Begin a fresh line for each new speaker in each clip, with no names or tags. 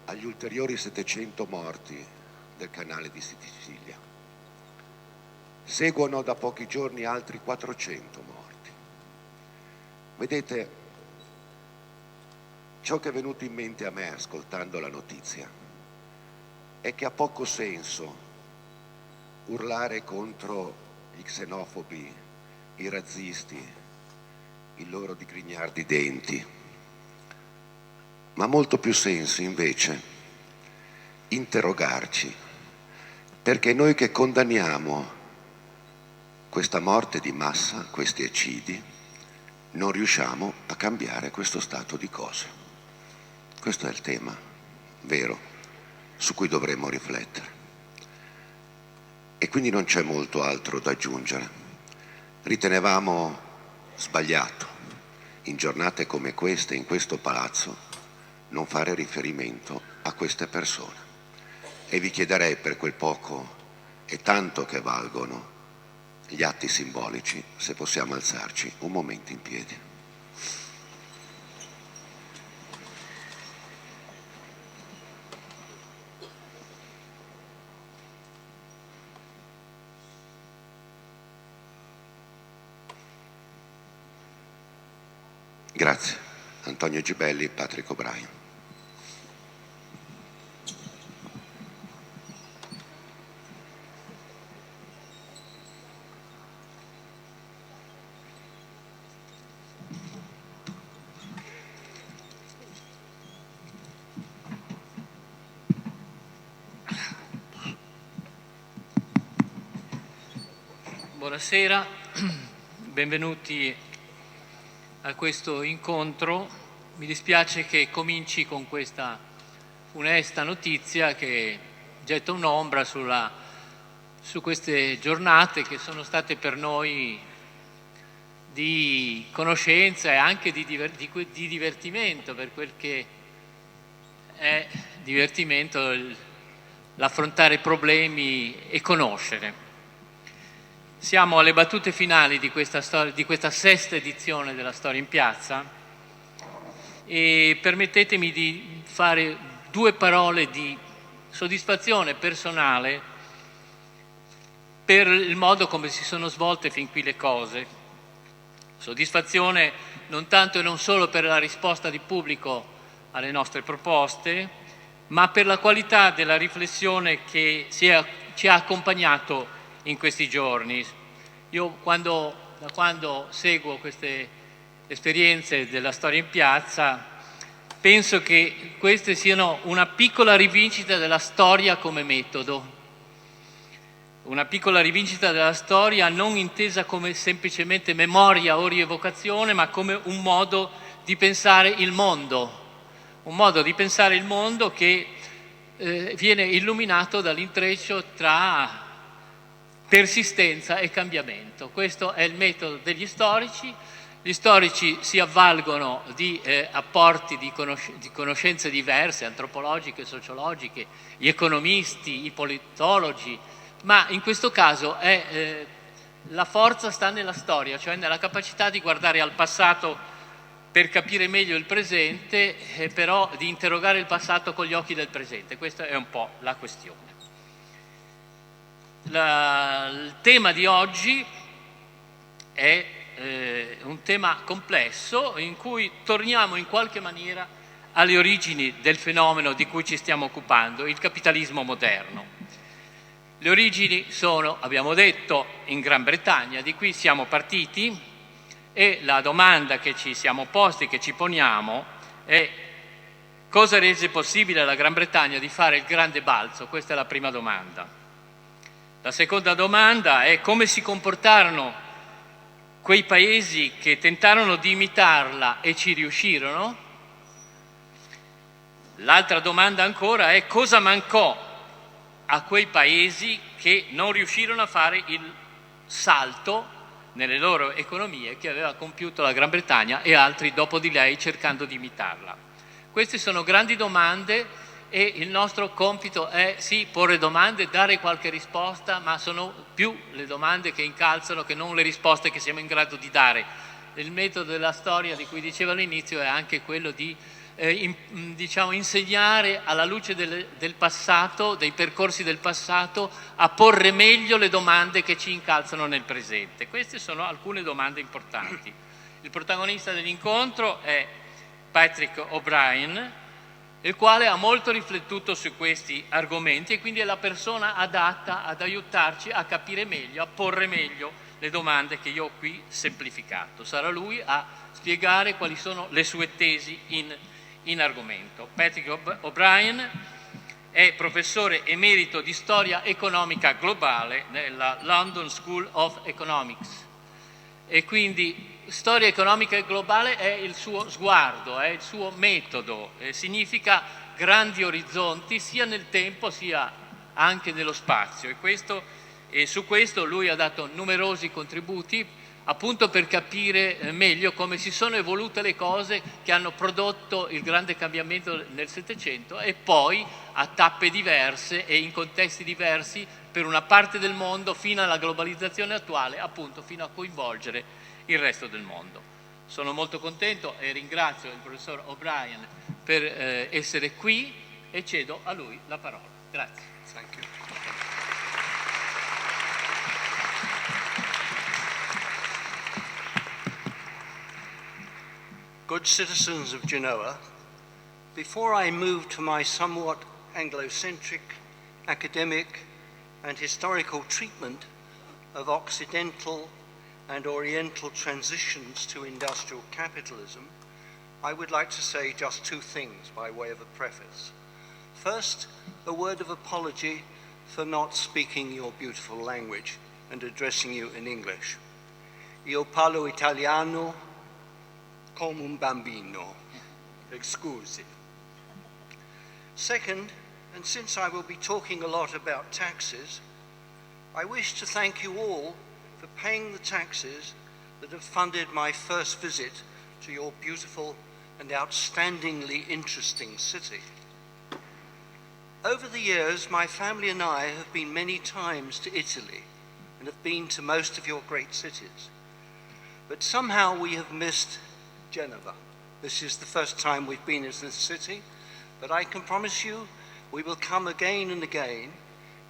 agli ulteriori 700 morti del canale di Sicilia. Seguono da pochi giorni altri 400 morti. Vedete, ciò che è venuto in mente a me ascoltando la notizia è che ha poco senso urlare contro gli xenofobi, i razzisti, il loro digrignardi denti, ma ha molto più senso invece interrogarci, perché noi che condanniamo questa morte di massa, questi eccidi, non riusciamo a cambiare questo stato di cose. Questo è il tema vero su cui dovremmo riflettere. E quindi non c'è molto altro da aggiungere. Ritenevamo sbagliato, in giornate come queste, in questo palazzo, non fare riferimento a queste persone. E vi chiederei, per quel poco e tanto che valgono gli atti simbolici, se possiamo alzarci un momento in piedi. Grazie. Antonio Gibelli, Patrick O'Brien.
Buonasera, benvenuti a questo incontro. Mi dispiace che cominci con questa funesta notizia che getta un'ombra su queste giornate che sono state per noi di conoscenza e anche di divertimento, per quel che è divertimento l'affrontare problemi e conoscere. Siamo alle battute finali di questa sesta edizione della Storia in Piazza e permettetemi di fare due parole di soddisfazione personale per il modo come si sono svolte fin qui le cose. Soddisfazione non tanto e non solo per la risposta di pubblico alle nostre proposte, ma per la qualità della riflessione che ci ha accompagnato in questi giorni. Io da quando seguo queste esperienze della Storia in Piazza penso che queste siano una piccola rivincita della storia come metodo, una piccola rivincita della storia non intesa come semplicemente memoria o rievocazione, ma come un modo di pensare il mondo, un modo di pensare il mondo che viene illuminato dall'intreccio tra persistenza e cambiamento. Questo è il metodo degli storici. Gli storici si avvalgono di apporti di conoscenze diverse, antropologiche, sociologiche, gli economisti, i politologi, ma in questo caso la forza sta nella storia, cioè nella capacità di guardare al passato per capire meglio il presente, però di interrogare il passato con gli occhi del presente. Questa è un po' la questione. Il tema di oggi è un tema complesso in cui torniamo in qualche maniera alle origini del fenomeno di cui ci stiamo occupando, il capitalismo moderno. Le origini sono, abbiamo detto, in Gran Bretagna, di qui siamo partiti e la domanda che ci siamo posti, che ci poniamo è: cosa rese possibile alla Gran Bretagna di fare il grande balzo? Questa è la prima domanda. La seconda domanda è: come si comportarono quei paesi che tentarono di imitarla e ci riuscirono? L'altra domanda ancora è: cosa mancò a quei paesi che non riuscirono a fare il salto nelle loro economie che aveva compiuto la Gran Bretagna e altri dopo di lei cercando di imitarla? Queste sono grandi domande e il nostro compito è sì porre domande, dare qualche risposta, ma sono più le domande che incalzano che non le risposte che siamo in grado di dare. Il metodo della storia di cui dicevo all'inizio è anche quello di diciamo, insegnare alla luce del passato, dei percorsi del passato, a porre meglio le domande che ci incalzano nel presente. Queste sono alcune domande importanti. Il protagonista dell'incontro è Patrick O'Brien, il quale ha molto riflettuto su questi argomenti e quindi è la persona adatta ad aiutarci a capire meglio, a porre meglio le domande che io ho qui semplificato. Sarà lui a spiegare quali sono le sue tesi in argomento. Patrick O'Brien è professore emerito di storia economica globale nella London School of Economics e quindi storia economica globale è il suo sguardo, è il suo metodo, significa grandi orizzonti sia nel tempo sia anche nello spazio e su questo lui ha dato numerosi contributi appunto per capire meglio come si sono evolute le cose che hanno prodotto il grande cambiamento nel Settecento e poi a tappe diverse e in contesti diversi per una parte del mondo fino alla globalizzazione attuale, appunto fino a coinvolgere il resto del mondo. Sono molto contento e ringrazio il professor O'Brien per essere qui e cedo a lui la parola. Grazie.
Thank you. Good citizens of Genoa, before I move to my somewhat Anglo-centric, academic and historical treatment of Occidental and Oriental transitions to industrial capitalism, I would like to say just two things by way of a preface. First, a word of apology for not speaking your beautiful language and addressing you in English. Io parlo italiano come un bambino. Excusi. Second, and since I will be talking a lot about taxes, I wish to thank you all for paying the taxes that have funded my first visit to your beautiful and outstandingly interesting city. Over the years, my family and I have been many times to Italy and have been to most of your great cities. But somehow we have missed Genova. This is the first time we've been in this city, but I can promise you we will come again and again,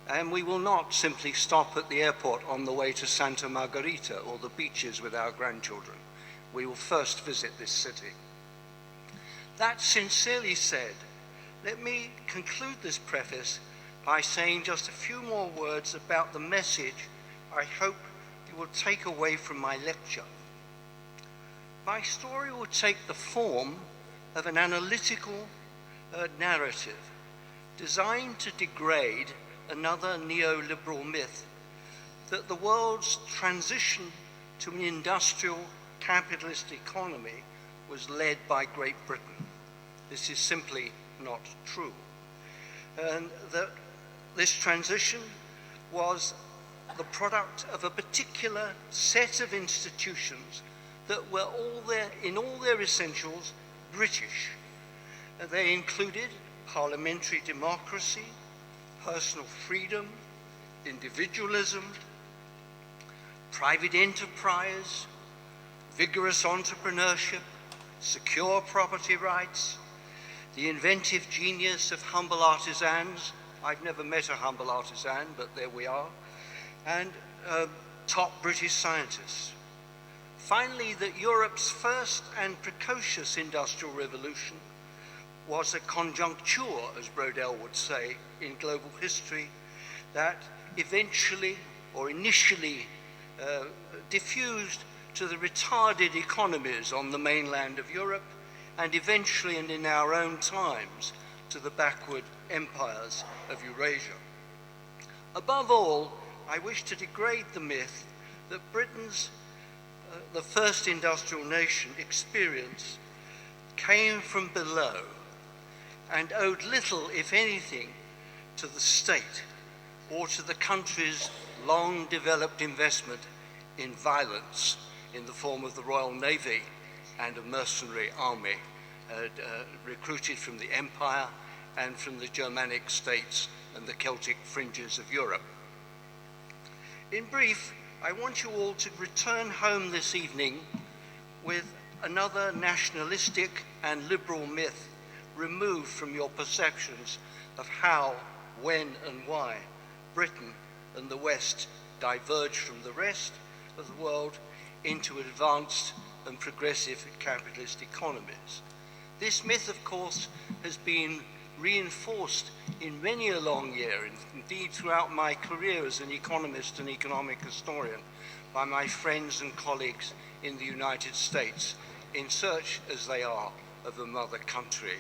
and we will not simply stop at the airport on the way to Santa Margherita or the beaches with our grandchildren. We will first visit this city. That sincerely said, let me conclude this preface by saying just a few more words about the message I hope you will take away from my lecture. My story will take the form of an analytical narrative designed to degrade another neoliberal myth that the world's transition to an industrial capitalist economy was led by Great Britain. This is simply not true. And that this transition was the product of a particular set of institutions that were in all their essentials British. They included parliamentary democracy, personal freedom, individualism, private enterprise, vigorous entrepreneurship, secure property rights, the inventive genius of humble artisans. I've never met a humble artisan, but there we are. And top British scientists. Finally, that Europe's first and precocious industrial revolution was a conjuncture, as Brodel would say, in global history that eventually or initially diffused to the retarded economies on the mainland of Europe and eventually and in our own times to the backward empires of Eurasia. Above all, I wish to degrade the myth that Britain's the first industrial nation experience came from below and owed little, if anything, to the state or to the country's long-developed investment in violence in the form of the Royal Navy and a mercenary army recruited from the Empire and from the Germanic states and the Celtic fringes of Europe. In brief, I want you all to return home this evening with another nationalistic and liberal myth removed from your perceptions of how, when, and why Britain and the West diverged from the rest of the world into advanced and progressive capitalist economies. This myth, of course, has been reinforced in many a long year, indeed throughout my career as an economist and economic historian, by my friends and colleagues in the United States, in search, as they are, of a mother country.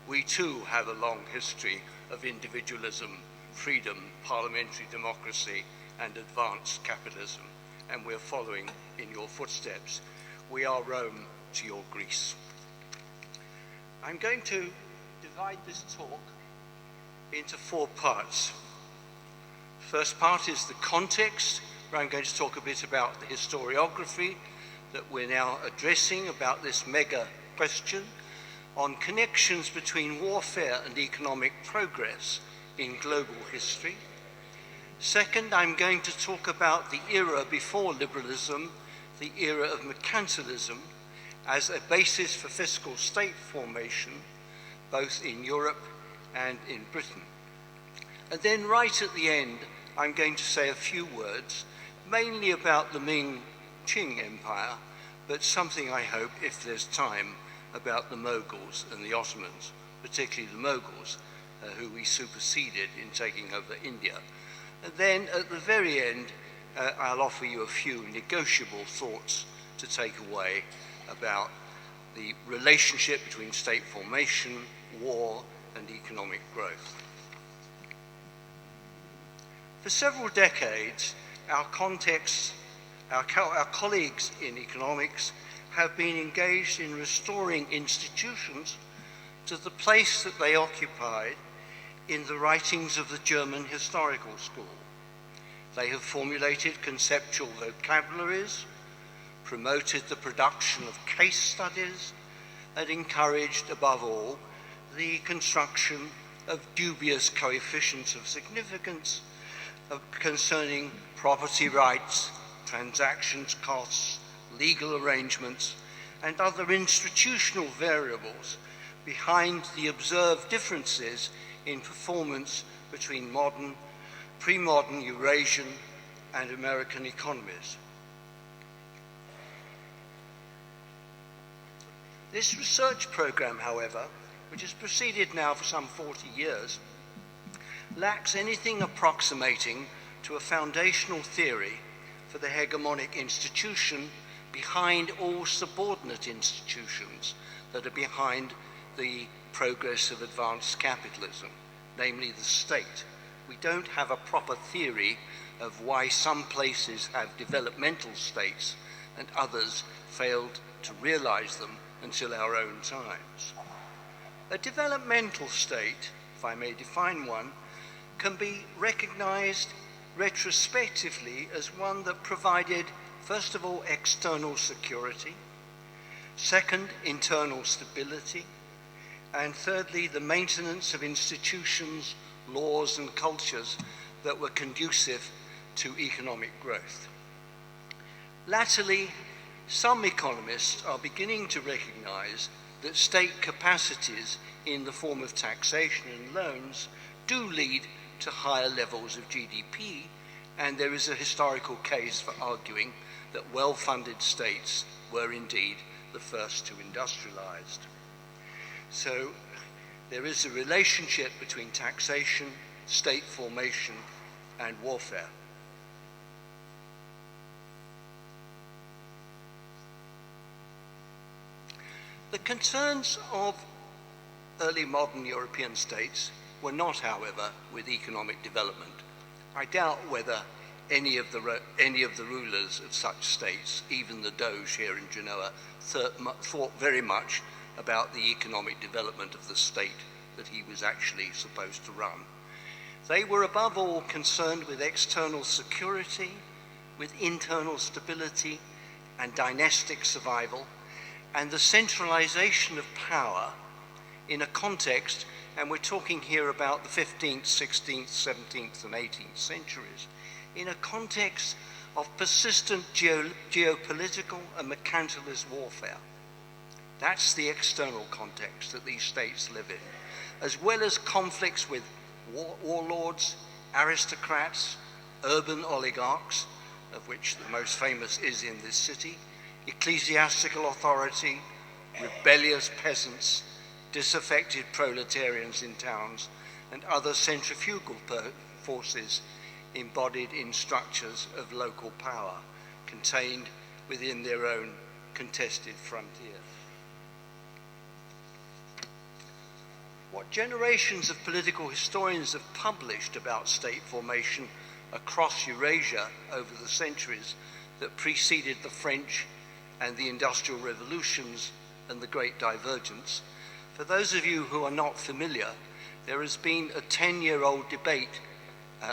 We too have a long history of individualism, freedom, parliamentary democracy, and advanced capitalism, and we're following in your footsteps. We are Rome to your Greece. I'm going to divide this talk into 4 parts. First part is the context, where I'm going to talk a bit about the historiography that we're now addressing about this mega question on connections between warfare and economic progress in global history. Second, I'm going to talk about the era before liberalism, the era of mercantilism, as a basis for fiscal state formation, both in Europe and in Britain. And then right at the end, I'm going to say a few words, mainly about the Ming-Qing Empire, but something I hope, if there's time, about the Moguls and the Ottomans, particularly the Moguls, who we superseded in taking over India. And then at the very end, I'll offer you a few negotiable thoughts to take away about the relationship between state formation, war, and economic growth. For several decades, our colleagues in economics have been engaged in restoring institutions to the place that they occupied in the writings of the German historical school. They have formulated conceptual vocabularies, promoted the production of case studies, and encouraged, above all, the construction of dubious coefficients of significance concerning property rights, transactions costs, legal arrangements, and other institutional variables behind the observed differences in performance between pre-modern Eurasian and American economies. This research program, however, which has proceeded now for some 40 years, lacks anything approximating to a foundational theory for the hegemonic institution behind all subordinate institutions that are behind the progress of advanced capitalism, namely the state. We don't have a proper theory of why some places have developmental states and others failed to realize them until our own times. A developmental state, if I may define one, can be recognized retrospectively as one that provided, first of all, external security, second, internal stability, and thirdly, the maintenance of institutions, laws, and cultures that were conducive to economic growth. Latterly, some economists are beginning to recognize that state capacities in the form of taxation and loans do lead to higher levels of GDP, and there is a historical case for arguing that well-funded states were indeed the first to industrialize. So there is a relationship between taxation, state formation, and warfare. The concerns of early modern European states were not, however, with economic development. I doubt whether any of the rulers of such states, even the Doge here in Genoa, thought very much about the economic development of the state that he was actually supposed to run. They were above all concerned with external security, with internal stability and dynastic survival, and the centralization of power in a context, and we're talking here about the 15th, 16th, 17th, and 18th centuries, in a context of persistent geopolitical and mercantilist warfare. That's the external context that these states live in, as well as conflicts with warlords, aristocrats, urban oligarchs, of which the most famous is in this city, ecclesiastical authority, rebellious peasants, disaffected proletarians in towns, and other centrifugal forces embodied in structures of local power, contained within their own contested frontier. What generations of political historians have published about state formation across Eurasia over the centuries that preceded the French and the Industrial Revolutions and the Great Divergence, for those of you who are not familiar, there has been a 10-year-old debate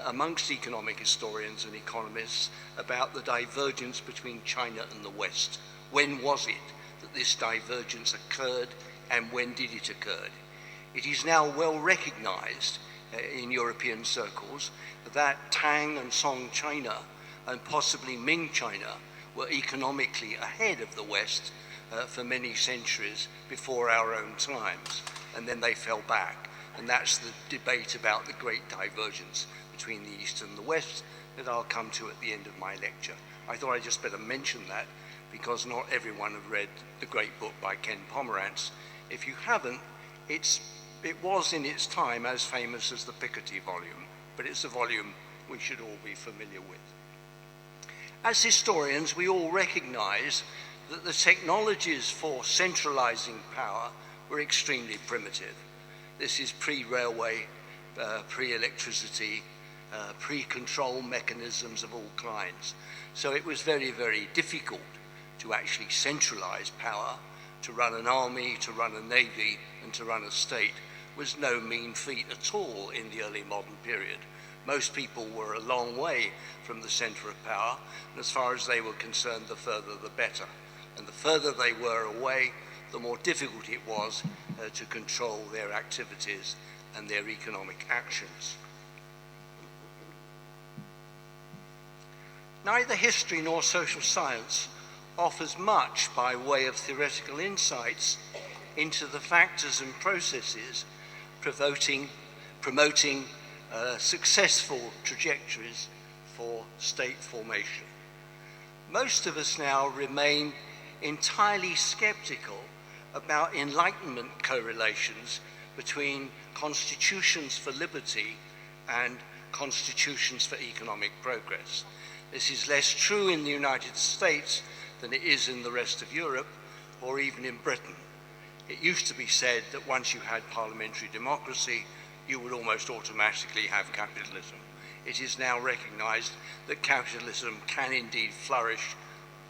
amongst economic historians and economists about the divergence between China and the West. When was it that this divergence occurred, and when did it occur? It is now well recognized in European circles that Tang and Song China and possibly Ming China were economically ahead of the West for many centuries before our own times, and then they fell back. And that's the debate about the great divergence between the East and the West that I'll come to at the end of my lecture. I thought I'd just better mention that because not everyone have read the great book by Ken Pomerantz. If you haven't, it was in its time as famous as the Piketty volume, but it's a volume we should all be familiar with. As historians, we all recognize that the technologies for centralizing power were extremely primitive. This is pre-railway, pre-electricity, pre-control mechanisms of all kinds. So it was very, very difficult to actually centralize power. To run an army, to run a navy, and to run a state was no mean feat at all in the early modern period. Most people were a long way from the center of power, and as far as they were concerned, the further the better. And the further they were away, the more difficult it was to control their activities and their economic actions. Neither history nor social science offers much by way of theoretical insights into the factors and processes promoting successful trajectories for state formation. Most of us now remain entirely skeptical about Enlightenment correlations between constitutions for liberty and constitutions for economic progress. This is less true in the United States than it is in the rest of Europe or even in Britain. It used to be said that once you had parliamentary democracy, you would almost automatically have capitalism. It is now recognized that capitalism can indeed flourish,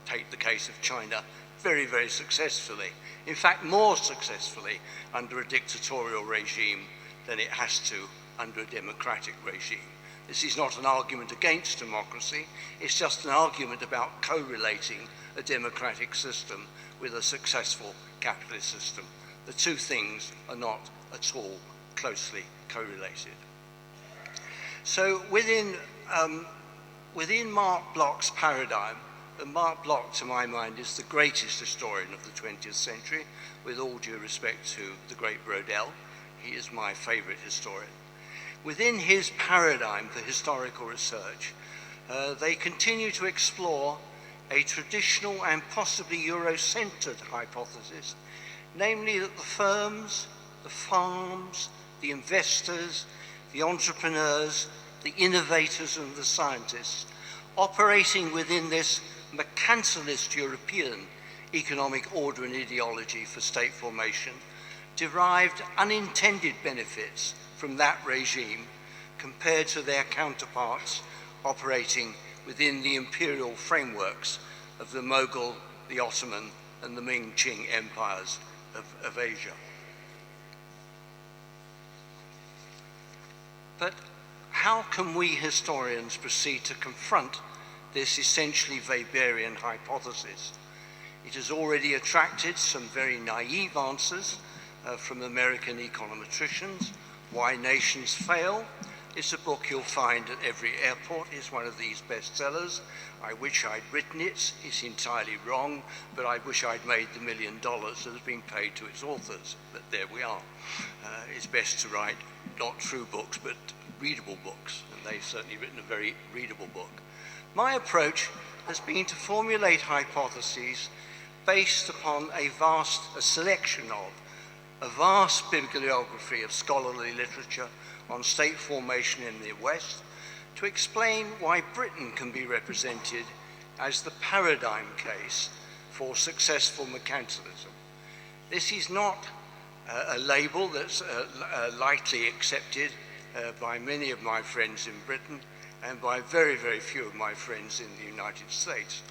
take the case of China, very, very successfully. In fact, more successfully under a dictatorial regime than it has to under a democratic regime. This is not an argument against democracy, it's just an argument about correlating a democratic system with a successful capitalist system. The two things are not at all closely correlated. So within Mark Bloch's paradigm, and Mark Bloch, to my mind, is the greatest historian of the 20th century, with all due respect to the great Brodel. He is my favorite historian. Within his paradigm for historical research, they continue to explore a traditional and possibly Euro-centered hypothesis, namely that the firms, the farms, the investors, the entrepreneurs, the innovators and the scientists operating within this mercantilist European economic order and ideology for state formation derived unintended benefits from that regime compared to their counterparts operating within the imperial frameworks of the Mughal, the Ottoman, and the Ming-Qing empires of Asia. But how can we historians proceed to confront this essentially Weberian hypothesis? It has already attracted some very naive answers from American econometricians. Why Nations Fail, It's a book you'll find at every airport. It's one of these bestsellers. I wish I'd written it. It's entirely wrong, but I wish I'd made the $1 million that has been paid to its authors. But there we are. It's best to write not true books, but readable books, and they've certainly written a very readable book. My approach has been to formulate hypotheses based upon a vast bibliography of scholarly literature on state formation in the West, to explain why Britain can be represented as the paradigm case for successful mercantilism. This is not a label that's lightly accepted by many of my friends in Britain and by very, very few of my friends in the United States,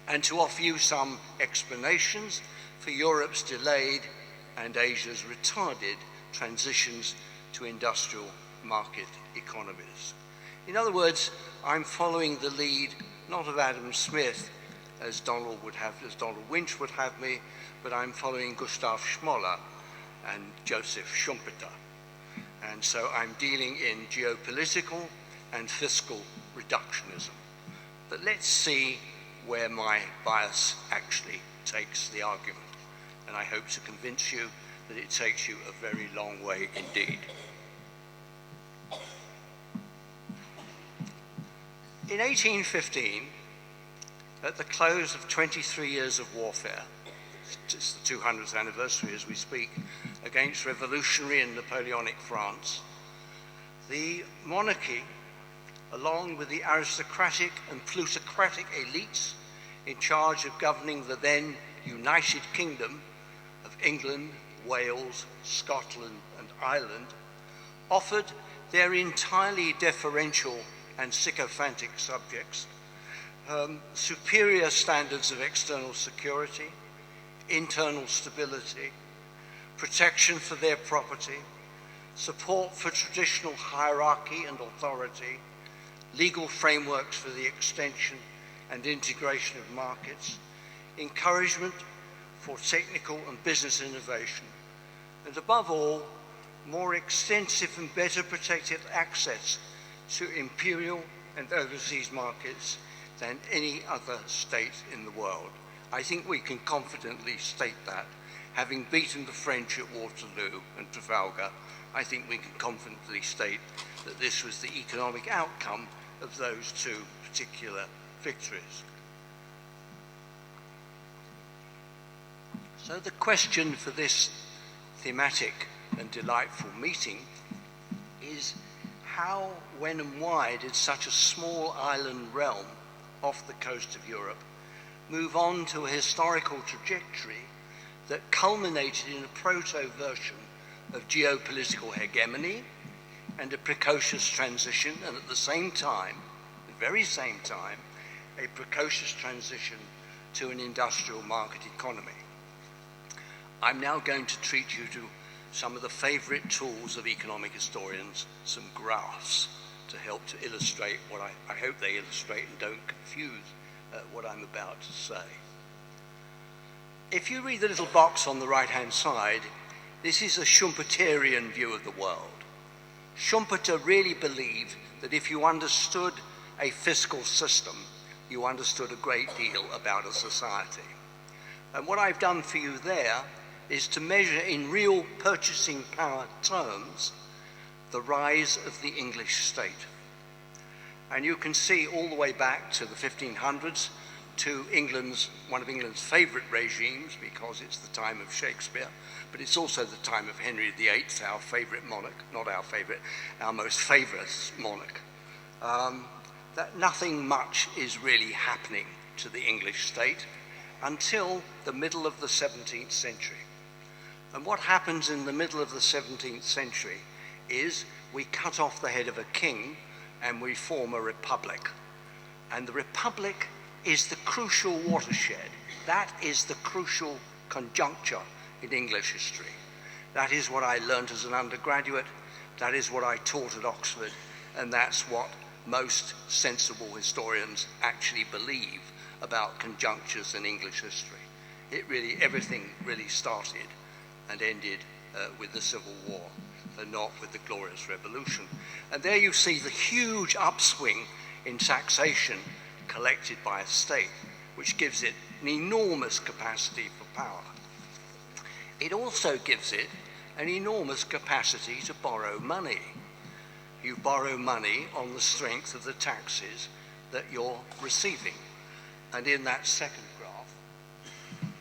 and to offer you some explanations for Europe's delayed and Asia's retarded transitions to industrial market economies. In other words, I'm following the lead not of Adam Smith, as Donald Winch would have me, but I'm following Gustav Schmoller and Joseph Schumpeter. And so I'm dealing in geopolitical and fiscal reductionism. But let's see where my bias actually takes the argument. And I hope to convince you that it takes you a very long way indeed. In 1815, at the close of 23 years of warfare, it's the 200th anniversary as we speak, against revolutionary and Napoleonic France, the monarchy, along with the aristocratic and plutocratic elites in charge of governing the then United Kingdom of England, Wales, Scotland, and Ireland, offered their entirely deferential and sycophantic subjects superior standards of external security, internal stability, protection for their property, support for traditional hierarchy and authority, legal frameworks for the extension and integration of markets, encouragement for technical and business innovation, and above all, more extensive and better protected access to imperial and overseas markets than any other state in the world. I think we can confidently state that. Having beaten the French at Waterloo and Trafalgar, I think we can confidently state that this was the economic outcome of those two particular victories. So the question for this thematic and delightful meeting is how, when and why did such a small island realm off the coast of Europe move on to a historical trajectory that culminated in a proto-version of geopolitical hegemony and a precocious transition, and at the same time, the very same time, a precocious transition to an industrial market economy. I'm now going to treat you to some of the favorite tools of economic historians, some graphs to help to illustrate what I hope they illustrate and don't confuse what I'm about to say. If you read the little box on the right-hand side, this is a Schumpeterian view of the world. Schumpeter really believed that if you understood a fiscal system, you understood a great deal about a society. And what I've done for you there is to measure in real purchasing power terms the rise of the English state. And you can see all the way back to the 1500s, to one of England's favorite regimes, because it's the time of Shakespeare, but it's also the time of Henry VIII, our favorite monarch, not our favorite, our most favorite monarch, that nothing much is really happening to the English state until the middle of the 17th century. And what happens in the middle of the 17th century is we cut off the head of a king and we form a republic. And the republic is the crucial watershed. That is the crucial conjuncture in English history. That is what I learned as an undergraduate. That is what I taught at Oxford. And that's what most sensible historians actually believe about conjunctures in English history. Everything really started and ended with the Civil War. and not with the Glorious Revolution. And there you see the huge upswing in taxation collected by a state, which gives it an enormous capacity for power. It also gives it an enormous capacity to borrow money. You borrow money on the strength of the taxes that you're receiving. And in that second graph,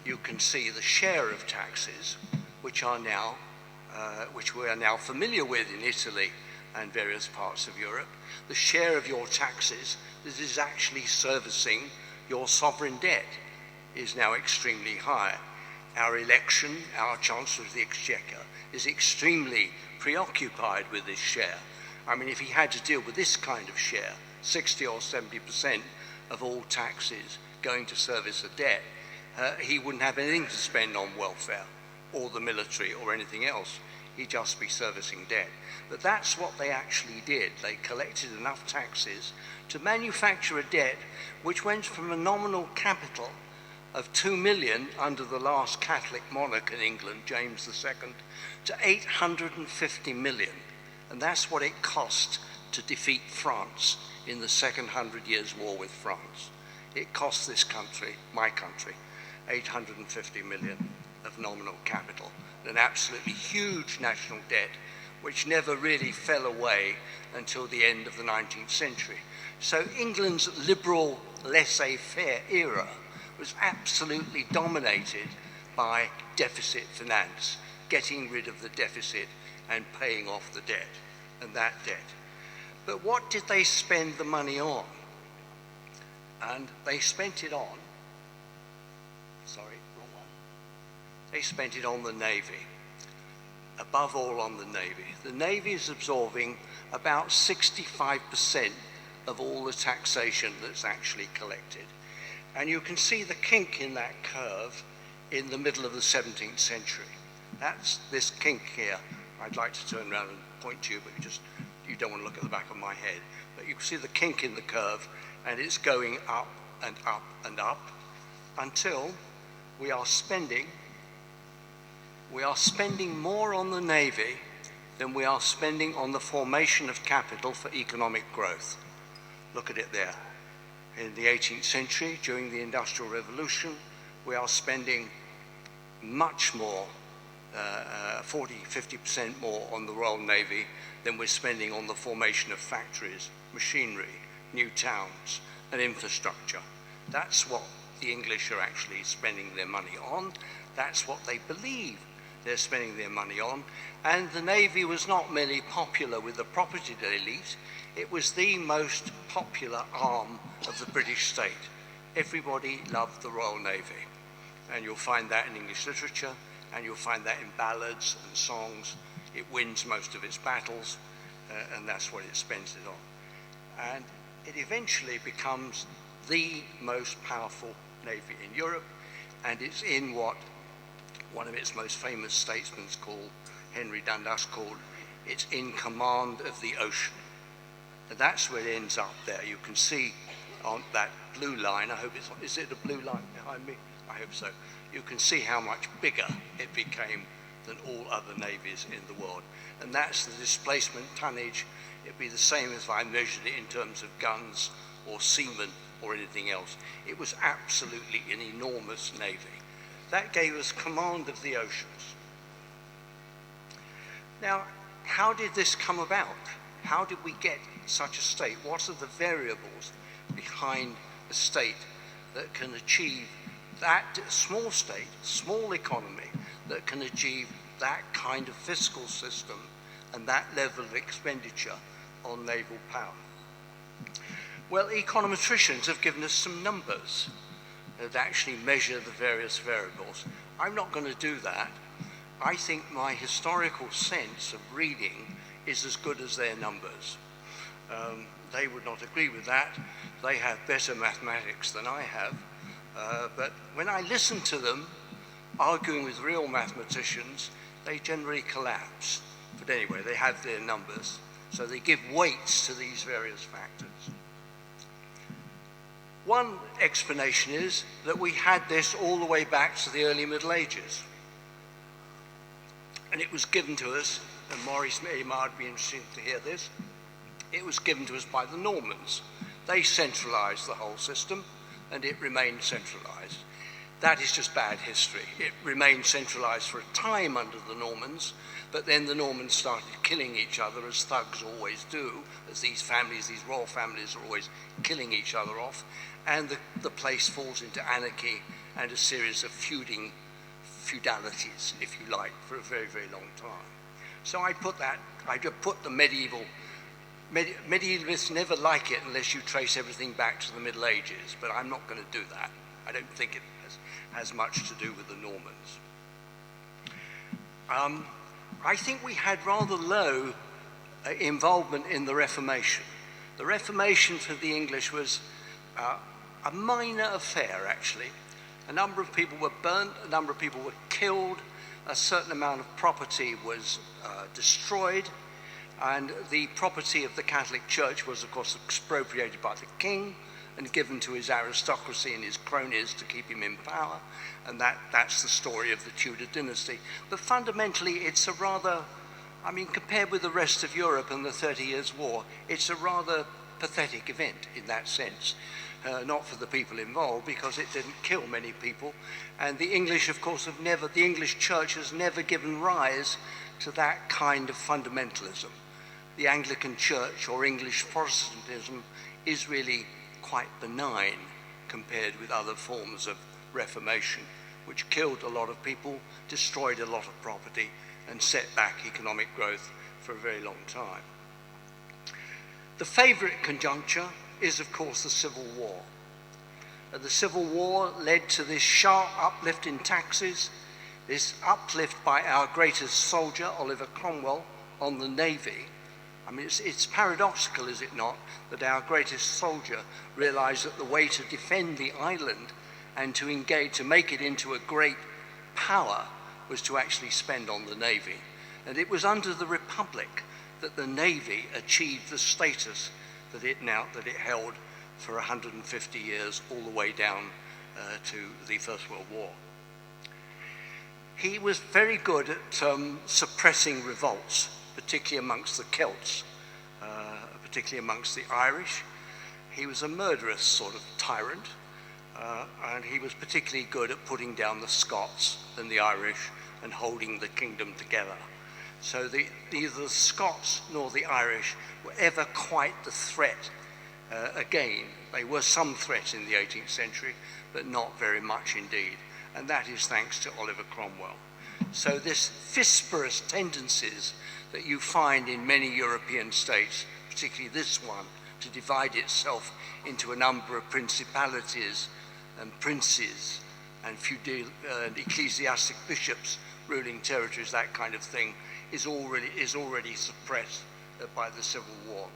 you can see the share of taxes which we are now familiar with in Italy and various parts of Europe. The share of your taxes that is actually servicing your sovereign debt is now extremely high. Our election, our Chancellor of the Exchequer, is extremely preoccupied with this share. I mean, if he had to deal with this kind of share, 60 or 70% of all taxes going to service a debt, he wouldn't have anything to spend on welfare or the military or anything else. He'd just be servicing debt. But that's what they actually did. They collected enough taxes to manufacture a debt which went from a nominal capital of 2 million under the last Catholic monarch in England, James II, to 850 million. And that's what it cost to defeat France in the Second 100 Years' War with France. It cost this country, my country, 850 million of nominal capital, an absolutely huge national debt which never really fell away until the end of the 19th century. So England's liberal laissez-faire era was absolutely dominated by deficit finance, getting rid of the deficit and paying off the debt, and that debt. But what did they spend the money on? And they spent it on, they spent it on the Navy, above all on the Navy. The Navy is absorbing about 65% of all the taxation that's actually collected. And you can see the kink in that curve in the middle of the 17th century. That's this kink here. I'd like to turn around and point to you, but you don't want to look at the back of my head. But you can see the kink in the curve, and it's going up and up and up until we are spending more on the Navy than we are spending on the formation of capital for economic growth. Look at it there. In the 18th century, during the Industrial Revolution, we are spending much more, 40–50% more on the Royal Navy than we're spending on the formation of factories, machinery, new towns, and infrastructure. That's what the English are actually spending their money on. That's what they believe they're spending their money on. And the Navy was not merely popular with the propertied elite, it was the most popular arm of the British state. Everybody loved the Royal Navy. And you'll find that in English literature, and you'll find that in ballads and songs. It wins most of its battles, and that's what it spends it on. And it eventually becomes the most powerful navy in Europe, and it's in what one of its most famous statesmen called, Henry Dundas called, it's in command of the ocean. And that's where it ends up there. You can see on that blue line, I hope it's, is it a blue line behind me? I hope so. You can see how much bigger it became than all other navies in the world. And that's the displacement tonnage. It'd be the same if I measured it in terms of guns or seamen or anything else. It was absolutely an enormous navy. That gave us command of the oceans. Now, how did this come about? How did we get such a state? What are the variables behind a state that can achieve that small state, small economy, that can achieve that kind of fiscal system and that level of expenditure on naval power? Well, econometricians have given us some numbers that actually measure the various variables. I'm not going to do that. I think my historical sense of reading is as good as their numbers. They would not agree with that. They have better mathematics than I have. But when I listen to them arguing with real mathematicians, they generally collapse. But anyway, they have their numbers. So they give weights to these various factors. One explanation is that we had this all the way back to the early Middle Ages. And it was given to us and Maurice Aymar would be interested to hear this, it was given to us by the Normans. They centralized the whole system, and it remained centralized. That is just bad history. It remained centralized for a time under the Normans, but then the Normans started killing each other, as thugs always do, as these families, these royal families are always killing each other off, and the place falls into anarchy and a series of feudalities, if you like, for a very, very long time. So I put the medievalists never like it unless you trace everything back to the Middle Ages, but I'm not going to do that. I don't think it has much to do with the Normans. I think we had rather low involvement in the Reformation. The Reformation for the English was a minor affair, actually. A number of people were burnt, a number of people were killed, a certain amount of property was destroyed, and the property of the Catholic Church was, of course, expropriated by the king and given to his aristocracy and his cronies to keep him in power, and that's the story of the Tudor dynasty. But fundamentally, it's a rather, I mean, compared with the rest of Europe and the 30 Years' War, it's a rather pathetic event in that sense. Not for the people involved, because it didn't kill many people, and the English, of course, the English Church has never given rise to that kind of fundamentalism. The Anglican Church, or English Protestantism, is really quite benign compared with other forms of Reformation, which killed a lot of people, destroyed a lot of property, and set back economic growth for a very long time. The favorite conjuncture is, of course, the Civil War. The Civil War led to this sharp uplift in taxes, this uplift by our greatest soldier, Oliver Cromwell, on the Navy. I mean, it's paradoxical, is it not, that our greatest soldier realized that the way to defend the island and to engage, to make it into a great power, was to actually spend on the Navy. And it was under the Republic that the Navy achieved the status that it held for 150 years, all the way down to the First World War. He was very good at suppressing revolts, particularly amongst the Celts, particularly amongst the Irish. He was a murderous sort of tyrant, and he was particularly good at putting down the Scots and the Irish and holding the kingdom together. So neither the Scots nor the Irish were ever quite the threat again. They were some threat in the 18th century, but not very much indeed. And that is thanks to Oliver Cromwell. So this fisperous tendencies that you find in many European states, particularly this one, to divide itself into a number of principalities and princes and ecclesiastic bishops ruling territories, that kind of thing, is already suppressed by the Civil War.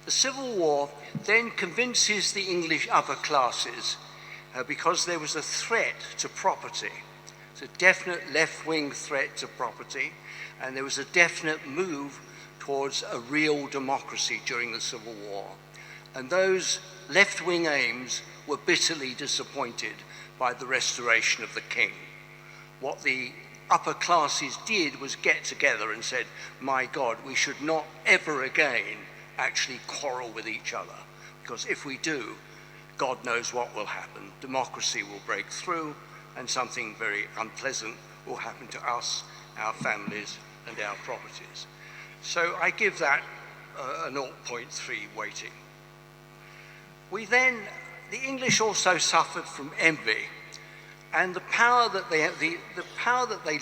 The Civil War then convinces the English upper classes, because there was a threat to property. It's a definite left-wing threat to property, and there was a definite move towards a real democracy during the Civil War. And those left-wing aims were bitterly disappointed by the restoration of the king. What the upper classes did was get together and said, my God, we should not ever again actually quarrel with each other, because if we do, God knows what will happen. Democracy will break through, and something very unpleasant will happen to us, our families, and our properties. So I give that a 0.3 weighting. The English also suffered from envy, and the power that they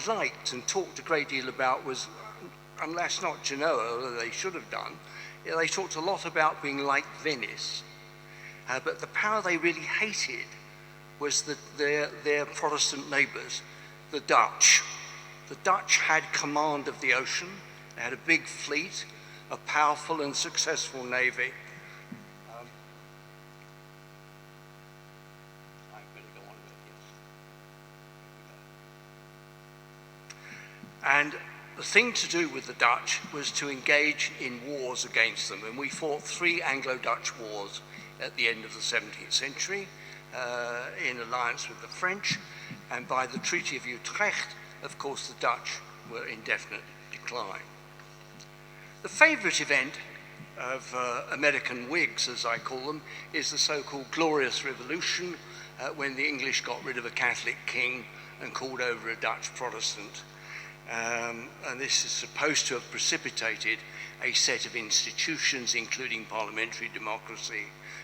liked and talked a great deal about was, unless not Genoa, although they should have done, they talked a lot about being like Venice. But the power they really hated was their Protestant neighbours, the Dutch. The Dutch had command of the ocean. They had a big fleet, a powerful and successful navy. And the thing to do with the Dutch was to engage in wars against them. And we fought 3 Anglo-Dutch wars at the end of the 17th century in alliance with the French. And by the Treaty of Utrecht, of course, the Dutch were in definite decline. The favourite event of American Whigs, as I call them, is the so-called Glorious Revolution, when the English got rid of a Catholic king and called over a Dutch Protestant. And this is supposed to have precipitated a set of institutions, including parliamentary democracy,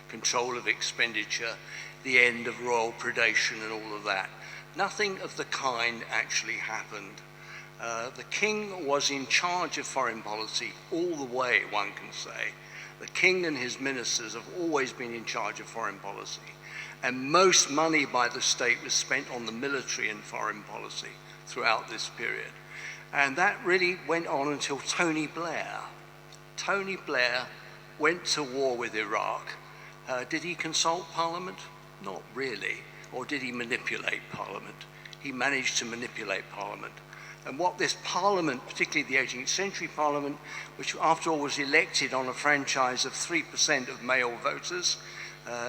control of expenditure, the end of royal predation and all of that. Nothing of the kind actually happened. The king was in charge of foreign policy all the way, one can say. The king and his ministers have always been in charge of foreign policy. And most money by the state was spent on the military and foreign policy throughout this period. And that really went on until Tony Blair. Tony Blair went to war with Iraq. Did he consult Parliament? Not really. Or did he manipulate Parliament? He managed to manipulate Parliament. And what this Parliament, particularly the 18th century Parliament, which after all was elected on a franchise of 3% of male voters,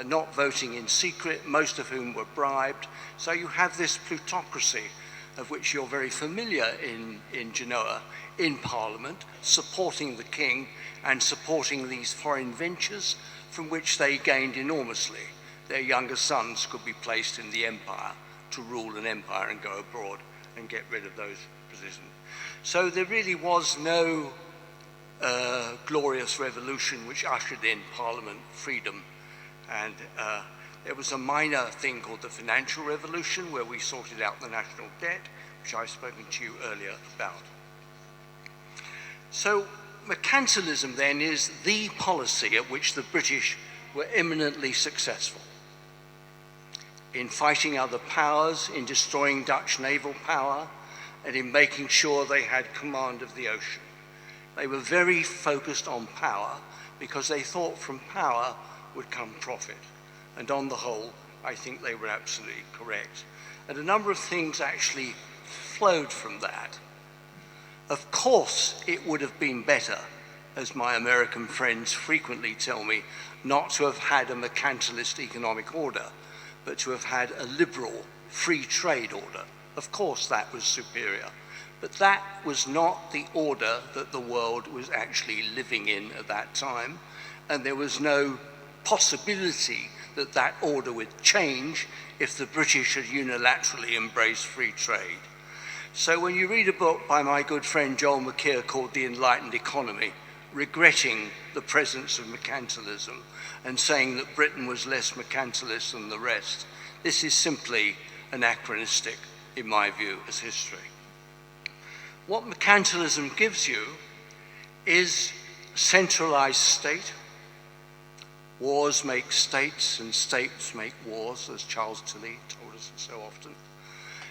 not voting in secret, most of whom were bribed. So you have this plutocracy of which you're very familiar in Genoa, in Parliament, supporting the king and supporting these foreign ventures from which they gained enormously. Their younger sons could be placed in the empire to rule an empire and go abroad and get rid of those positions. So there really was no glorious revolution which ushered in Parliament freedom. And there was a minor thing called the financial revolution, where we sorted out the national debt, which I've spoken to you earlier about. So mercantilism then is the policy at which the British were eminently successful in fighting other powers, in destroying Dutch naval power, and in making sure they had command of the ocean. They were very focused on power because they thought from power would come profit. And on the whole, I think they were absolutely correct. And a number of things actually flowed from that. Of course, it would have been better, as my American friends frequently tell me, not to have had a mercantilist economic order, but to have had a liberal free trade order. Of course, that was superior. But that was not the order that the world was actually living in at that time. And there was no possibility that that order would change if the British had unilaterally embraced free trade. So when you read a book by my good friend Joel McKeer called The Enlightened Economy, regretting the presence of mercantilism and saying that Britain was less mercantilist than the rest, this is simply anachronistic, in my view, as history. What mercantilism gives you is centralized state. Wars make states and states make wars, as Charles Tilly told us so often.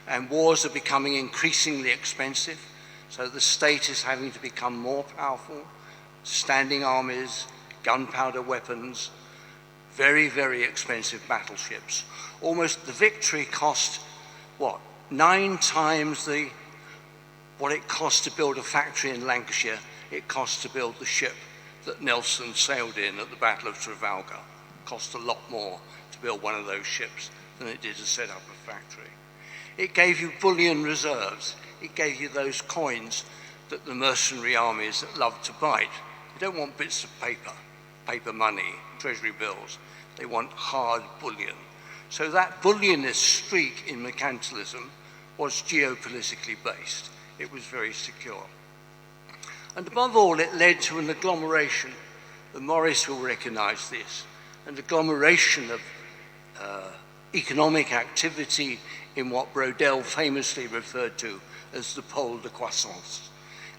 And wars are becoming increasingly expensive, so the state is having to become more powerful, standing armies, gunpowder weapons, very, very expensive battleships. Almost the victory cost, what, 9 times what it cost to build a factory in Lancashire, it cost to build the ship that Nelson sailed in at the Battle of Trafalgar. It cost a lot more to build one of those ships than it did to set up a factory. It gave you bullion reserves. It gave you those coins that the mercenary armies love to bite. They don't want bits of paper money, treasury bills. They want hard bullion. So that bullionist streak in mercantilism was geopolitically based. It was very secure. And above all, it led to an agglomeration, and Morris will recognize this, an agglomeration of economic activity in what Brodel famously referred to as the pôle de croissance.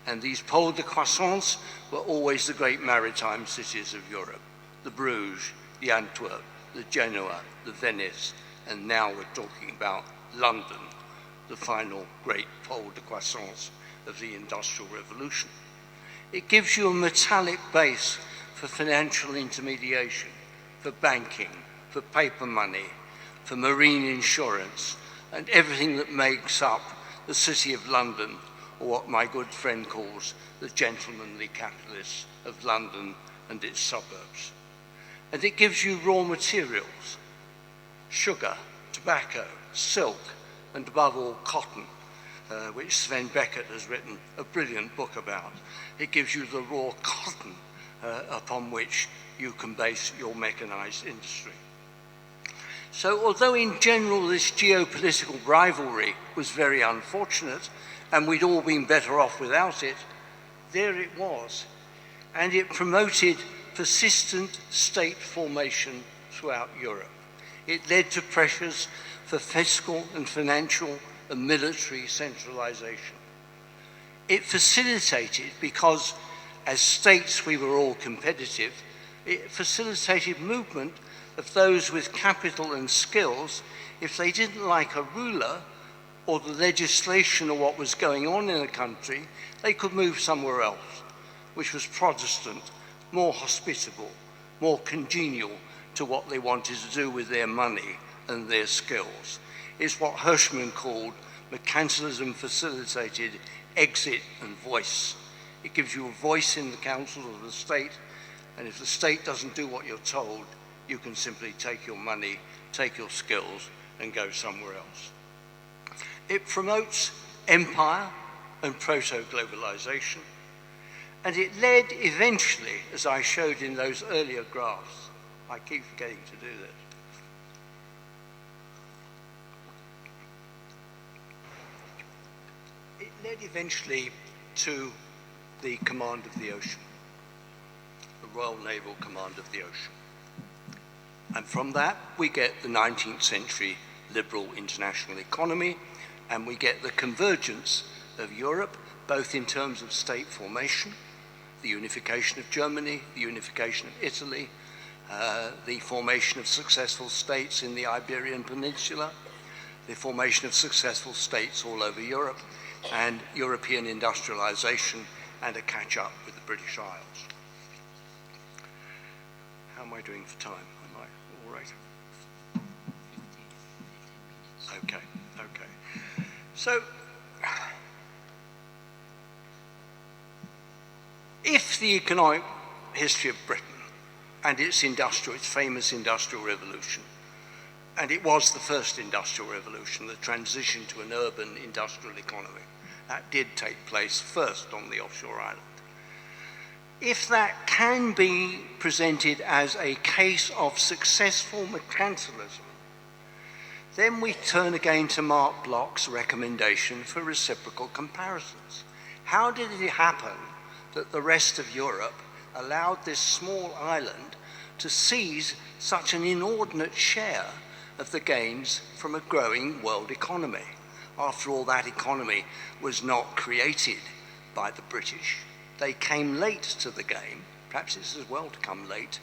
And these pôles de croissance were always the great maritime cities of Europe, the Bruges, the Antwerp, the Genoa, the Venice, and now we're talking about London, the final great pôle de croissance of the Industrial Revolution. It gives you a metallic base for financial intermediation, for banking, for paper money, for marine insurance, and everything that makes up the City of London, or what my good friend calls the gentlemanly capitalists of London and its suburbs. And it gives you raw materials, sugar, tobacco, silk, and above all, cotton, which Sven Beckert has written a brilliant book about. It gives you the raw cotton upon which you can base your mechanized industry. So although in general this geopolitical rivalry was very unfortunate, and we'd all been better off without it, there it was. And it promoted persistent state formation throughout Europe. It led to pressures for fiscal and financial and military centralization. It facilitated, because as states we were all competitive, it facilitated movement of those with capital and skills. If they didn't like a ruler or the legislation or what was going on in a country, they could move somewhere else, which was Protestant, more hospitable, more congenial to what they wanted to do with their money and their skills. It's what Hirschman called mercantilism facilitated exit and voice. It gives you a voice in the councils of the state, and if the state doesn't do what you're told, you can simply take your money, take your skills, and go somewhere else. It promotes empire and proto-globalization, and it led eventually, as I showed in those earlier graphs, I keep forgetting to do this, it led eventually to the command of the ocean, the Royal Naval Command of the Ocean. And from that, we get the 19th century liberal international economy, and we get the convergence of Europe, both in terms of state formation, the unification of Germany, the unification of Italy, the formation of successful states in the Iberian Peninsula, the formation of successful states all over Europe, and European industrialization, and a catch-up with the British Isles. How am I doing for time? Am I all right? Okay. So, if the economic history of Britain and its famous industrial revolution, and it was the first industrial revolution, the transition to an urban industrial economy, that did take place first on the offshore island. If that can be presented as a case of successful mercantilism, then we turn again to Mark Bloch's recommendation for reciprocal comparisons. How did it happen that the rest of Europe allowed this small island to seize such an inordinate share of the gains from a growing world economy? After all, that economy was not created by the British. They came late to the game. Perhaps it's as well to come late.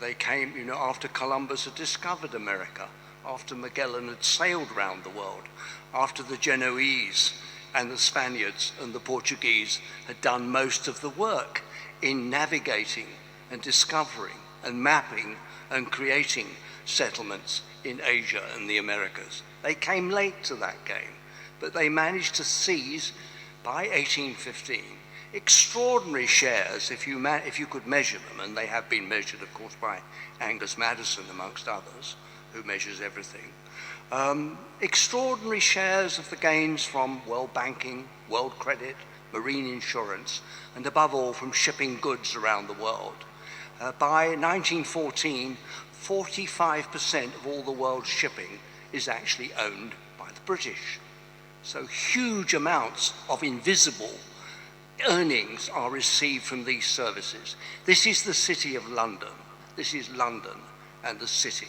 They came, after Columbus had discovered America, after Magellan had sailed around the world, after the Genoese and the Spaniards and the Portuguese had done most of the work in navigating and discovering and mapping and creating settlements in Asia and the Americas. They came late to that game, but they managed to seize, by 1815, extraordinary shares, if you could measure them, and they have been measured, of course, by Angus Maddison, amongst others, who measures everything. Extraordinary shares of the gains from world banking, world credit, marine insurance, and above all from shipping goods around the world. By 1914, 45% of all the world's shipping is actually owned by the British. So huge amounts of invisible earnings are received from these services. This is the city of London. This is London and the city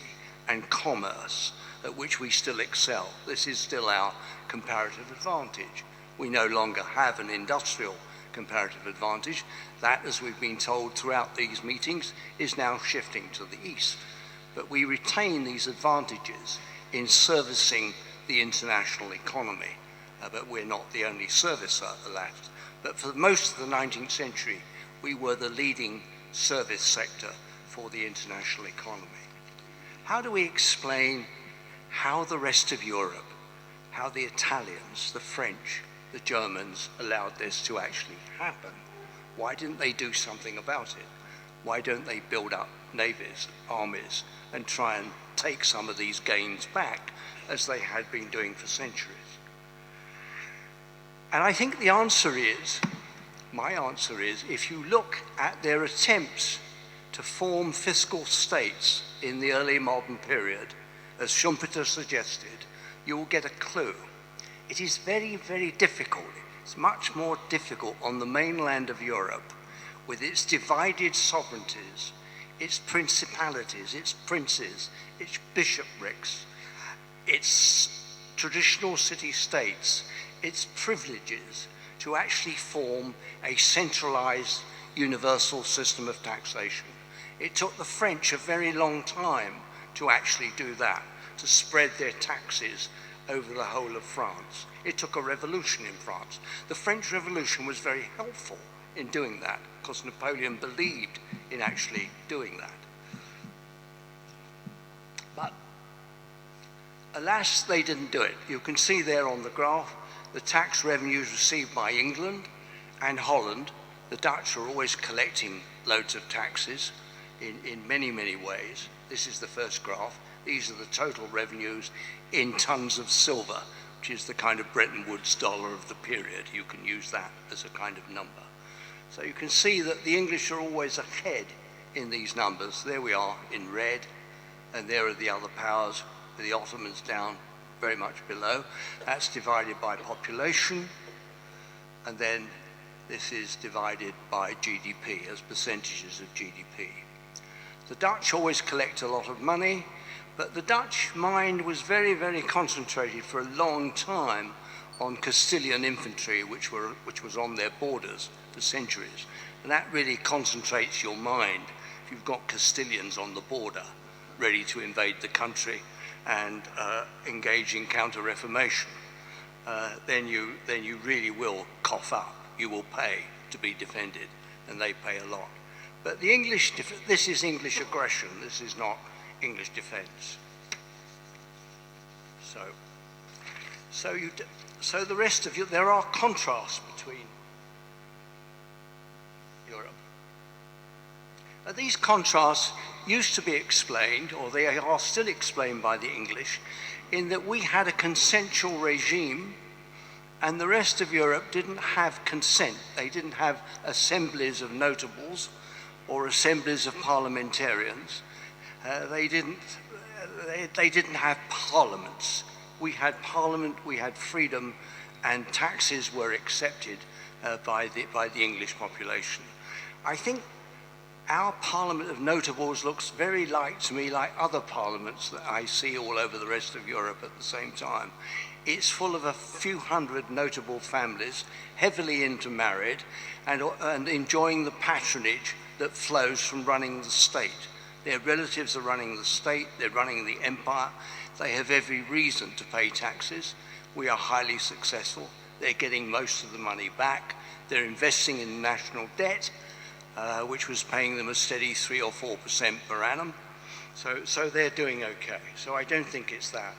and commerce at which we still excel. This is still our comparative advantage. We no longer have an industrial comparative advantage. That, as we've been told throughout these meetings, is now shifting to the east. But we retain these advantages in servicing the international economy. But we're not the only servicer left. But for most of the 19th century, we were the leading service sector for the international economy. How do we explain how the rest of Europe, how the Italians, the French, the Germans allowed this to actually happen? Why didn't they do something about it? Why don't they build up navies, armies, and try and take some of these gains back as they had been doing for centuries? And I think the answer is, my answer is, if you look at their attempts to form fiscal states in the early modern period, as Schumpeter suggested, you will get a clue. It is very, very difficult. It's much more difficult on the mainland of Europe, with its divided sovereignties, its principalities, its princes, its bishoprics, its traditional city-states, its privileges, to actually form a centralized universal system of taxation. It took the French a very long time to actually do that, to spread their taxes over the whole of France. It took a revolution in France. The French Revolution was very helpful in doing that, because Napoleon believed in actually doing that. But alas, they didn't do it. You can see there on the graph the tax revenues received by England and Holland. The Dutch are always collecting loads of taxes in many, many ways. This is the first graph. These are the total revenues in tons of silver, which is the kind of Bretton Woods dollar of the period. You can use that as a kind of number. So you can see that the English are always ahead in these numbers. There we are in red, and there are the other powers, with the Ottomans down very much below. That's divided by population, and then this is divided by GDP, as percentages of GDP. The Dutch always collect a lot of money, but the Dutch mind was very, very concentrated for a long time on Castilian infantry, which was on their borders for centuries. And that really concentrates your mind if you've got Castilians on the border ready to invade the country and engage in counter-reformation. Then you really will cough up. You will pay to be defended, and they pay a lot. But the English, this is English aggression. This is not English defense. So the rest of you, there are contrasts between Europe. These contrasts used to be explained, or they are still explained by the English, in that we had a consensual regime and the rest of Europe didn't have consent. They didn't have assemblies of notables or assemblies of parliamentarians. They didn't have parliaments. We had parliament, we had freedom, and taxes were accepted by the English population. I think our Parliament of Notables looks very to me like other parliaments that I see all over the rest of Europe at the same time. It's full of a few hundred notable families, heavily intermarried, and enjoying the patronage that flows from running the state. Their relatives are running the state, they're running the empire, they have every reason to pay taxes. We are highly successful. They're getting most of the money back. They're investing in national debt, which was paying them a steady 3 or 4% per annum. So they're doing okay. So I don't think it's that.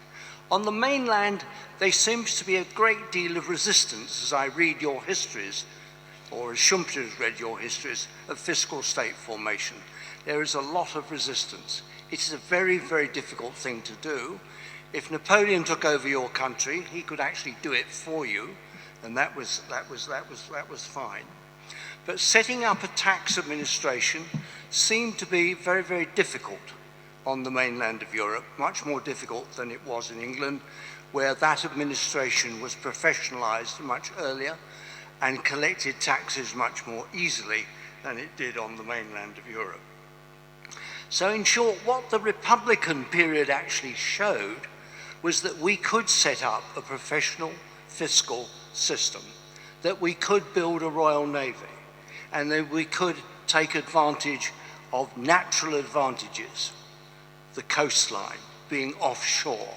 On the mainland, there seems to be a great deal of resistance as I read your histories, or as Schumpeter has read your histories, of fiscal state formation. There is a lot of resistance. It is a very, very difficult thing to do. If Napoleon took over your country, he could actually do it for you, and that was fine. But setting up a tax administration seemed to be very, very difficult on the mainland of Europe, much more difficult than it was in England, where that administration was professionalized much earlier and collected taxes much more easily than it did on the mainland of Europe. So in short, what the Republican period actually showed was that we could set up a professional fiscal system, that we could build a Royal Navy, and that we could take advantage of natural advantages, the coastline, being offshore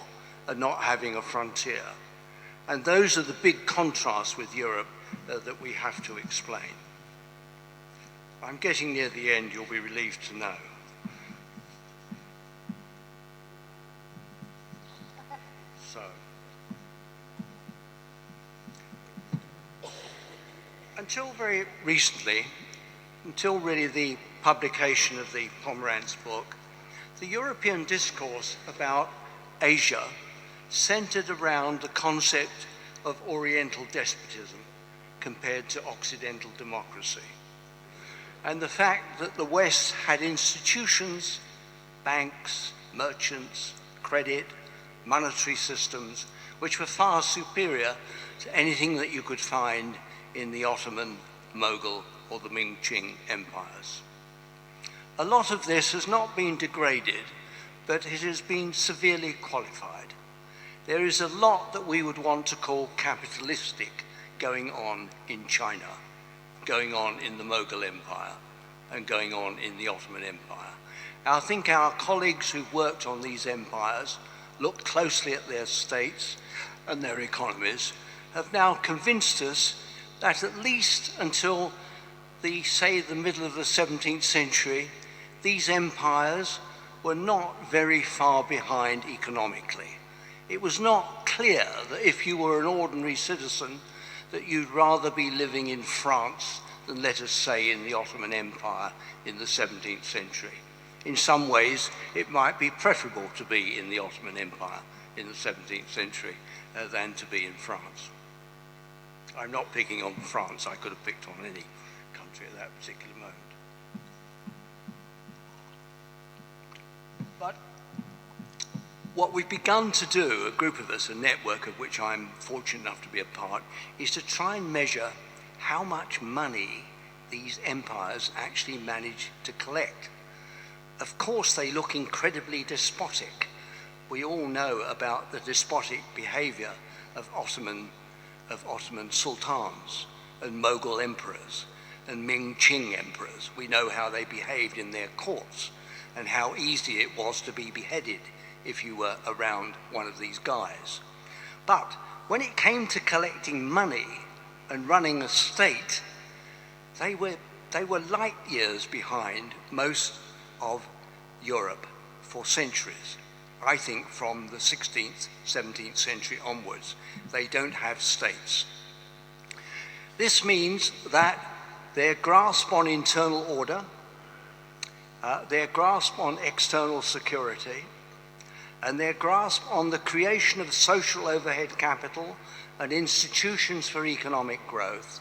and not having a frontier. And those are the big contrasts with Europe that we have to explain. I'm getting near the end, you'll be relieved to know. So, until very recently, until really the publication of the Pomerantz book, the European discourse about Asia centered around the concept of Oriental despotism compared to Occidental democracy. And the fact that the West had institutions, banks, merchants, credit, monetary systems, which were far superior to anything that you could find in the Ottoman, Mughal, or the Ming-Qing empires. A lot of this has not been degraded, but it has been severely qualified. There is a lot that we would want to call capitalistic going on in China, going on in the Mughal Empire, and going on in the Ottoman Empire. I think our colleagues who've worked on these empires, looked closely at their states and their economies, have now convinced us that at least until say the middle of the 17th century, these empires were not very far behind economically. It was not clear that if you were an ordinary citizen that you'd rather be living in France than, let us say, in the Ottoman Empire in the 17th century. In some ways, it might be preferable to be in the Ottoman Empire in the 17th century than to be in France. I'm not picking on France. I could have picked on any country at that particular moment. But what we've begun to do, a group of us, a network of which I'm fortunate enough to be a part, is to try and measure how much money these empires actually manage to collect. Of course, they look incredibly despotic. We all know about the despotic behavior of Ottoman sultans and Mughal emperors and Ming-Qing emperors. We know how they behaved in their courts and how easy it was to be beheaded if you were around one of these guys. But when it came to collecting money and running a state, they were light years behind most of Europe for centuries. I think from the 16th, 17th century onwards, they don't have states. This means that their grasp on internal order, their grasp on external security, and their grasp on the creation of social overhead capital and institutions for economic growth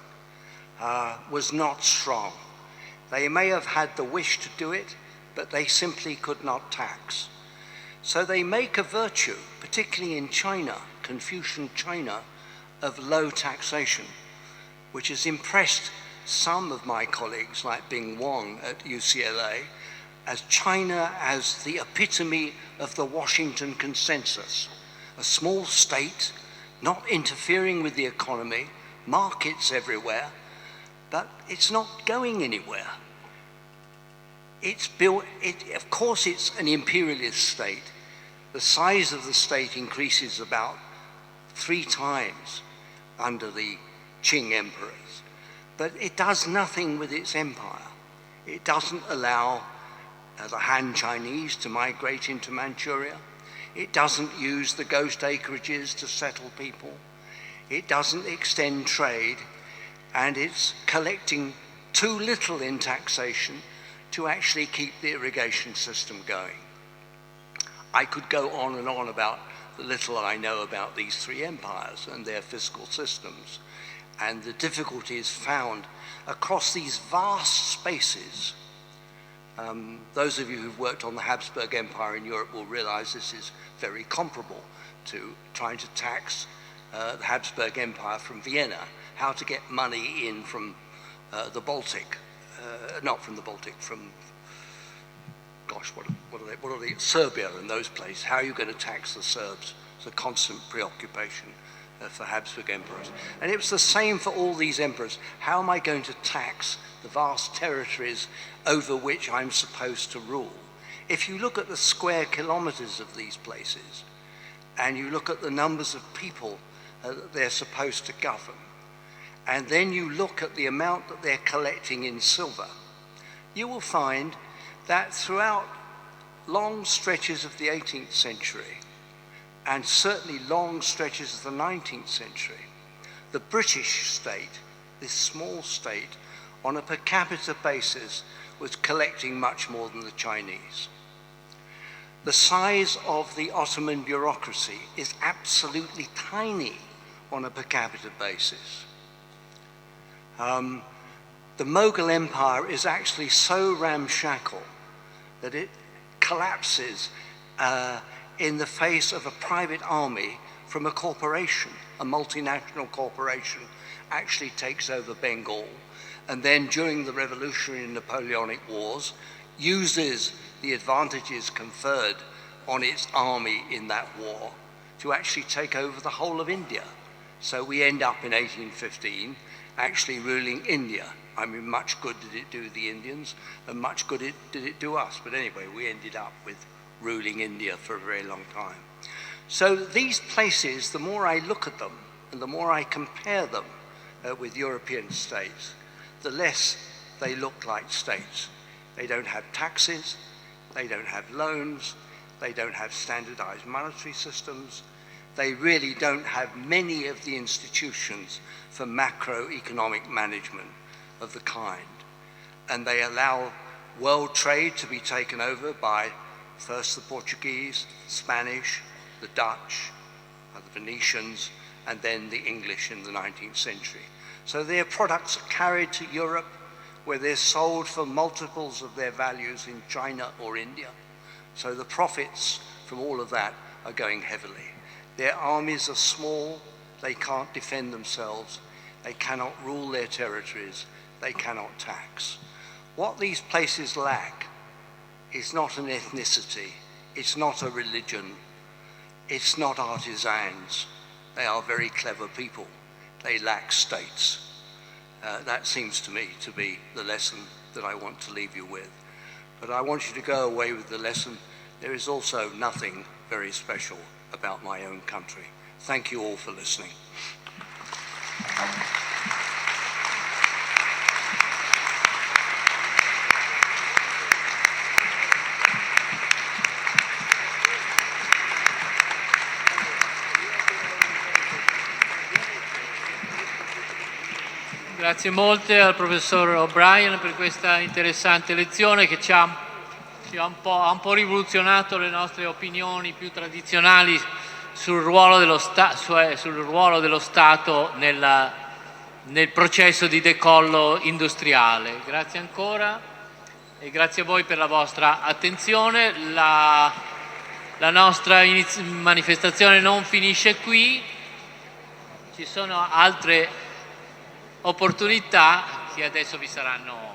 was not strong. They may have had the wish to do it, but they simply could not tax. So they make a virtue, particularly in China, Confucian China, of low taxation, which has impressed some of my colleagues, like Bing Wang at UCLA, as China as the epitome of the Washington Consensus, a small state, not interfering with the economy, markets everywhere, but it's not going anywhere. Of course it's an imperialist state. The size of the state increases about 3 times under the Qing emperors, but it does nothing with its empire. It doesn't allow the Han Chinese to migrate into Manchuria. It doesn't use the ghost acreages to settle people. It doesn't extend trade, and it's collecting too little in taxation to actually keep the irrigation system going. I could go on and on about the little I know about these 3 empires and their fiscal systems, and the difficulties found across these vast spaces. Those of you who've worked on the Habsburg Empire in Europe will realize this is very comparable to trying to tax the Habsburg Empire from Vienna, how to get money in from the Baltic, not from the Baltic, from, gosh, what are they, Serbia and those places. How are you going to tax the Serbs? It's a constant preoccupation for Habsburg emperors. And it was the same for all these emperors. How am I going to tax the vast territories over which I'm supposed to rule? If you look at the square kilometers of these places, and you look at the numbers of people that they're supposed to govern, and then you look at the amount that they're collecting in silver, you will find that throughout long stretches of the 18th century, and certainly long stretches of the 19th century, the British state, this small state, on a per capita basis, was collecting much more than the Chinese. The size of the Ottoman bureaucracy is absolutely tiny on a per capita basis. The Mughal Empire is actually so ramshackle that it collapses in the face of a private army from a corporation. A multinational corporation actually takes over Bengal, and then during the Revolutionary and Napoleonic Wars uses the advantages conferred on its army in that war to actually take over the whole of India. So we end up in 1815 actually ruling India. I mean, much good did it do the Indians, and much good did it do us. But anyway, we ended up with ruling India for a very long time. So these places, the more I look at them, and the more I compare them with European states, the less they look like states. They don't have taxes, they don't have loans, they don't have standardized monetary systems, they really don't have many of the institutions for macroeconomic management of the kind. And they allow world trade to be taken over by first the Portuguese, Spanish, the Dutch, the Venetians, and then the English in the 19th century. So their products are carried to Europe, where they're sold for multiples of their values in China or India. So the profits from all of that are going heavily. Their armies are small, they can't defend themselves, they cannot rule their territories, they cannot tax. What these places lack is not an ethnicity, it's not a religion, it's not artisans. They are very clever people. They lack states. That seems to me to be the lesson that I want to leave you with. But I want you to go away with the lesson. There is also nothing very special about my own country. Thank you all for listening.
Grazie molte al professor O'Brien per questa interessante lezione che ha un po' rivoluzionato le nostre opinioni più tradizionali sul ruolo dello Stato nel processo di decollo industriale. Grazie ancora e grazie a voi per la vostra attenzione. La nostra manifestazione non finisce qui, ci sono altre opportunità che adesso vi saranno